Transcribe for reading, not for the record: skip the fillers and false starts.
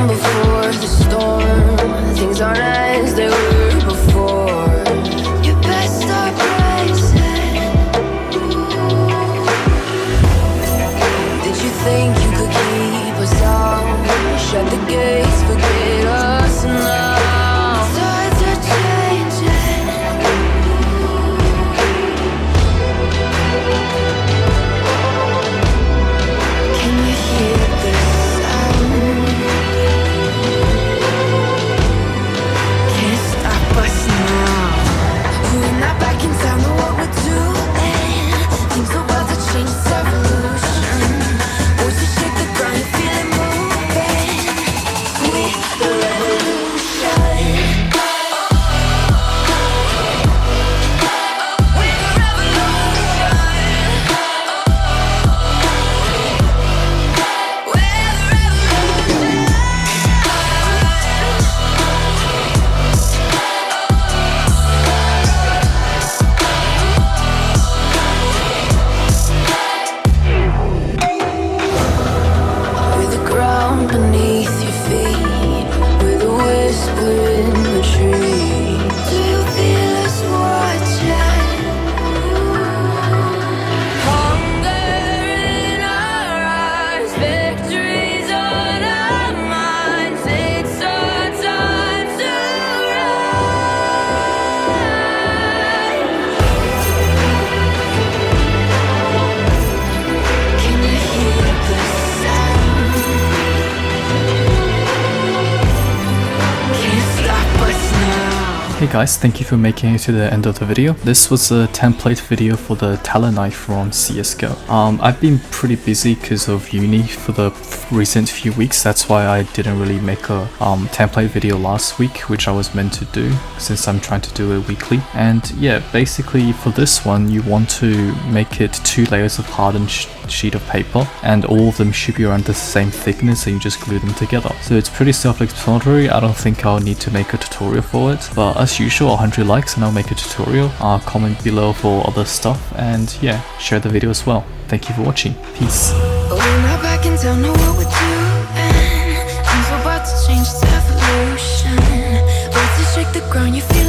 calm before the storm. Things aren't as they were before. You best start bracing. Did you think you could keep us out? Shut the gates, forget us now. Tides are changing. Can you hear the sound? Can't stop us now. We're not back in town, know what we're doing. Things are about to change, it's evolution. Voices shake the ground, you feel it moving. We're the revolution. We're the revolution. We're the revolution. We're the ground beneath your feet. We're the whisper in the tree. Do you feel us watching? Hunger in our eyes, victories on our minds. It's our time to rise. Can you hear the sound? Can't stop us now. Hey guys, thank you for making it to the end of the video. This was a template video for the Talon Knife from CSGO. I've been pretty busy because of uni for the recent few weeks. That's why I didn't really make a template video last week, which I was meant to do since I'm trying to do it weekly. And yeah, basically for this one, you want to make it 2 layers of hardened sheet of paper, and all of them should be around the same thickness, and you just glue them together. So it's pretty self-explanatory. I don't think I'll need to make a tutorial for it, but as usual, 100 likes and I'll make a tutorial. Comment below for other stuff, and yeah, share the video as well. Thank you for watching. Peace. We're not back in town, know what we're doing. Things are about to change, it's evolution. Voices shake the ground, you feel